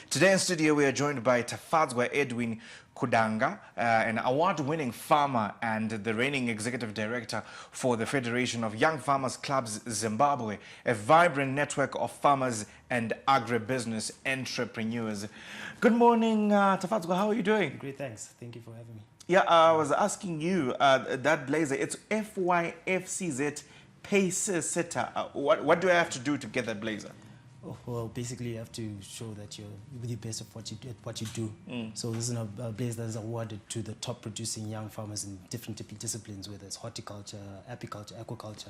Today in studio we are joined by Tafadzwa Edwin Kudangah, an award-winning farmer and the reigning executive director for the Federation of Young Farmers Clubs Zimbabwe, a vibrant network of farmers and agribusiness entrepreneurs. Good morning, Tafadzwa. How are you doing? Great, thanks. Thank you for having me. Yeah, I was asking you, that blazer, it's FYFCZ Pace Setter. What do I have to do to get that blazer? Oh, well, basically, you have to show that you're the best of what you do. So this is a blazer that is awarded to the top producing young farmers in different disciplines, whether it's horticulture, apiculture, aquaculture,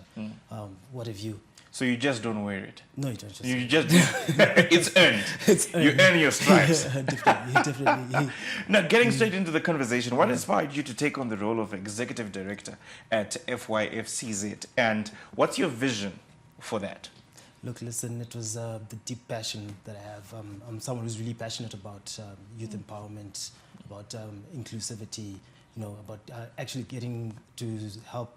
what have you. So you just don't wear it? No, you don't just. You just it's earned. It's earned. You earn your stripes. Definitely. Now, getting straight into the conversation, what inspired you to take on the role of executive director at FYFCZ, and what's your vision for that? Look, listen, it was the deep passion that I have. I'm someone who's really passionate about youth empowerment, about inclusivity, you know, about actually getting to help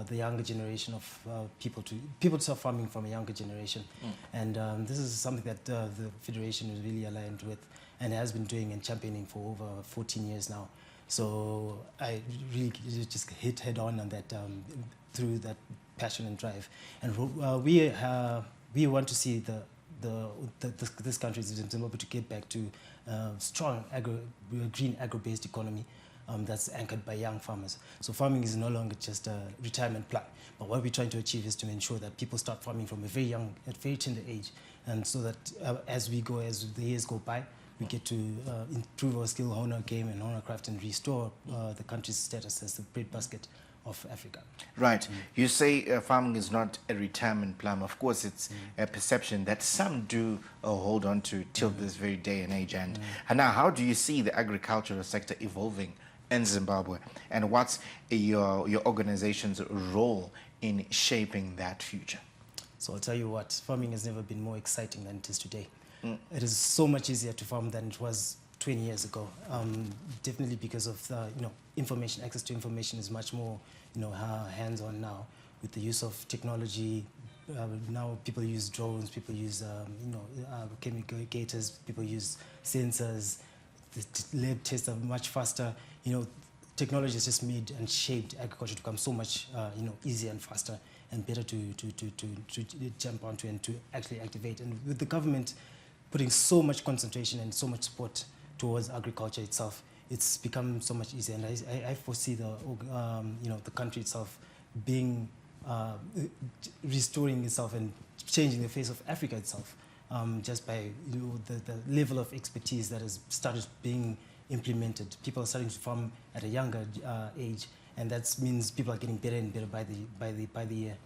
the younger generation of people to start farming from a younger generation. And this is something that the Federation is really aligned with and has been doing and championing for over 14 years now. So I really just hit head on that through that passion and drive. And we want to see this country, Zimbabwe, to get back to strong green agro-based economy that's anchored by young farmers. So farming is no longer just a retirement plan, but what we're trying to achieve is to ensure that people start farming from a very tender age, and so that as the years go by, we get to improve our skill, hone our game, and hone our craft, and restore the country's status as the breadbasket of Africa. Right. You say farming is not a retirement plan. Of course, it's a perception that some do hold on to till this very day and age. And now, how do you see the agricultural sector evolving in Zimbabwe? And what's your organization's role in shaping that future? So I'll tell you what, farming has never been more exciting than it is today. It is so much easier to farm than it was 20 years ago. Definitely because of information, access to information is much more hands-on now with the use of technology. Now people use drones, people use chemical gators, people use sensors. The lab tests are much faster. Technology has just made and shaped agriculture to become so much easier and faster and better to jump onto and to actually activate. And with the government putting so much concentration and so much support towards agriculture itself, it's become so much easier. And I foresee the country itself being restoring itself and changing the face of Africa itself, just by the level of expertise that has started being implemented. People are starting to farm at a younger age, and that means people are getting better and better by the year.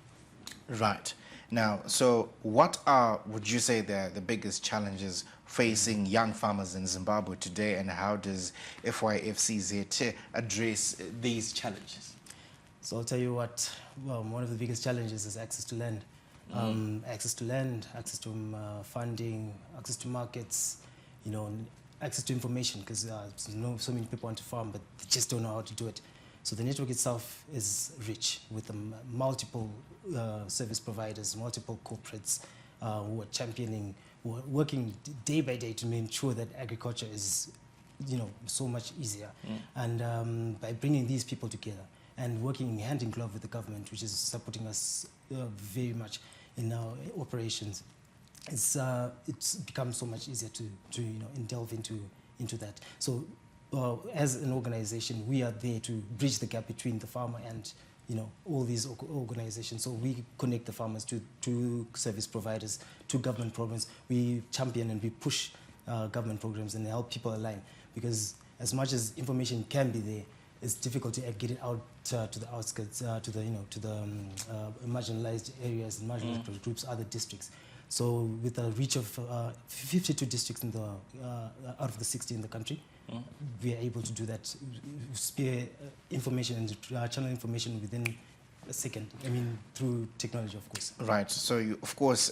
Right. Now, so what are, would you say, the biggest challenges facing young farmers in Zimbabwe today, and how does FYFCZ address these challenges? So I'll tell you what, well, one of the biggest challenges is access to land. Access to land, access to funding, access to markets, access to information, because so many people want to farm, but they just don't know how to do it. So the network itself is rich with multiple service providers, multiple corporates who are championing, who are working day by day to ensure that agriculture is, so much easier. And by bringing these people together and working hand in glove with the government, which is supporting us very much in our operations, it's become so much easier to delve into that. So as an organization, we are there to bridge the gap between the farmer and all these organizations. So we connect the farmers to service providers, to government programs. We champion and we push government programs and help people align, because as much as information can be there, it's difficult to get it out to the outskirts, to the marginalized areas and marginalized groups, other districts. So with a reach of 52 districts in out of the 60 in the country, we are able to do that, spear information and channel information within second. I mean, through technology, of course. Right. So, you, of course,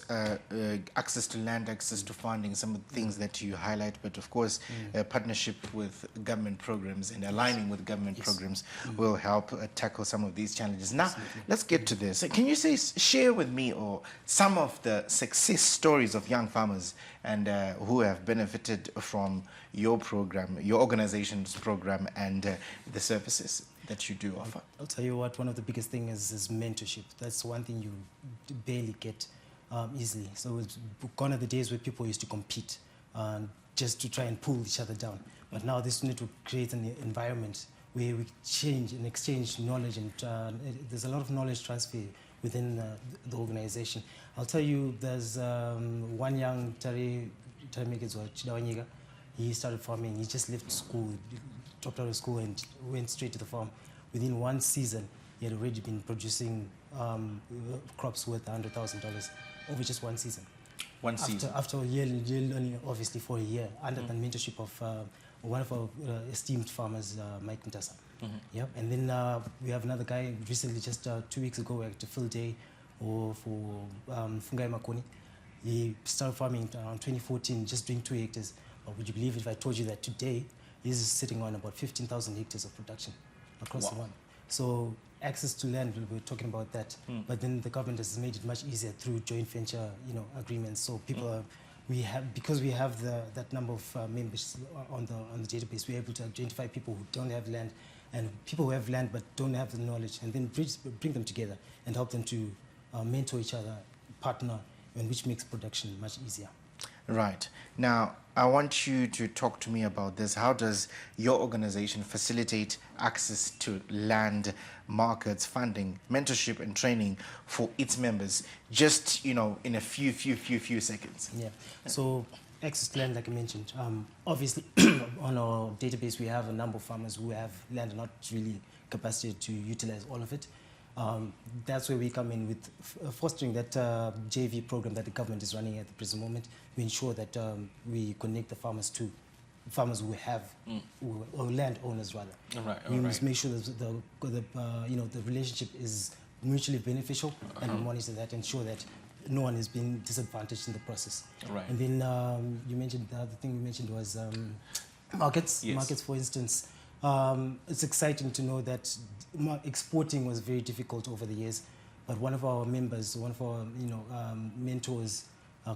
access to land, access to funding, some of the things that you highlight, but of course, partnership with government programs and aligning with government programs will help tackle some of these challenges. Now, let's get to this. Can you share with me or some of the success stories of young farmers and who have benefited from your program, your organization's program, and the services that you do offer? I'll tell you what, one of the biggest things is mentorship. That's one thing you barely get easily. So it's gone are the days where people used to compete just to try and pull each other down. But now this need to create an environment where we change and exchange knowledge, and there's a lot of knowledge transfer within the organization. I'll tell you, there's one young Tari Megedzwa Chidawanyiga. He started farming. He just left school, dropped out of school and went straight to the farm. Within one season, he had already been producing crops worth $100,000 over just one season. One season? After a year learning, obviously for a year, under the mentorship of one of our esteemed farmers, Mike Ntasa. Yep. And then we have another guy recently, just 2 weeks ago, we had a field day for Fungai Makoni. He started farming around 2014, just doing 2 hectares. But would you believe it if I told you that today he's sitting on about 15,000 hectares of production across the one? So access to land, we were talking about that. But then the government has made it much easier through joint venture, agreements. So people because we have that number of members on the database, we're able to identify people who don't have land and people who have land but don't have the knowledge, and then bring them together and help them to mentor each other, partner, and which makes production much easier. Right. Now, I want you to talk to me about this. How does your organization facilitate access to land, markets, funding, mentorship, and training for its members? Just, in a few seconds. Yeah. So, access to land, like I mentioned, obviously on our database we have a number of farmers who have land and not really capacity to utilize all of it. That's where we come in with fostering that JV program that the government is running at the present moment. We ensure that we connect the farmers to farmers who have, or landowners rather. We must make sure that the relationship is mutually beneficial, and we monitor that, ensure that no one is being disadvantaged in the process. And then you mentioned, the other thing you mentioned was markets. Yes. Markets, for instance. It's exciting to know that exporting was very difficult over the years, but one of our members, one of our mentors,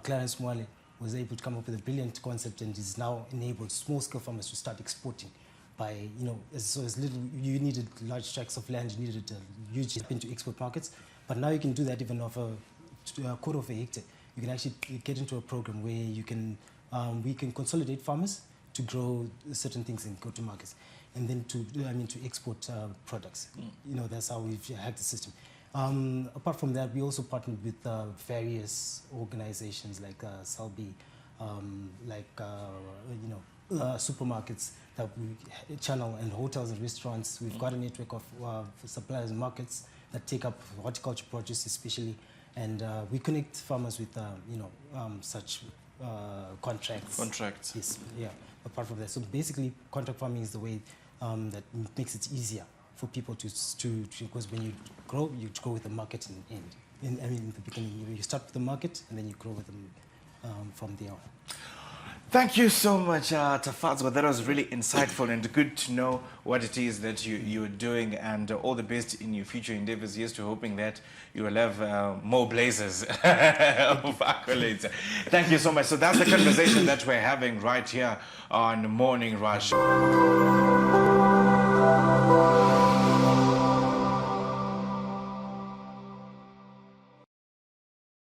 Clarence Mwale, was able to come up with a brilliant concept, and is now enabled small-scale farmers to start exporting by, as little, you needed large tracts of land, you needed a huge spin to export markets, but now you can do that even off a quarter of a hectare. You can actually get into a program where you can, we can consolidate farmers to grow certain things and go to markets, and then to export products. That's how we've hacked the system. Apart from that, we also partnered with various organizations like Salbi, supermarkets that we channel, and hotels and restaurants. We've got a network of suppliers and markets that take up horticulture produce especially, and we connect farmers with such contracts. Contracts. Yes, yeah. Apart from that, so basically, contract farming is the way that makes it easier for people to because when you grow with the market in the beginning. You start with the market and then you grow with them from there on. Thank you so much, Tafadzwa. That was really insightful and good to know what it is that you're doing, and all the best in your future endeavors. Here's to hoping that you will have more blazers of accolades. Thank you so much. So that's the conversation that we're having right here on Morning Rush.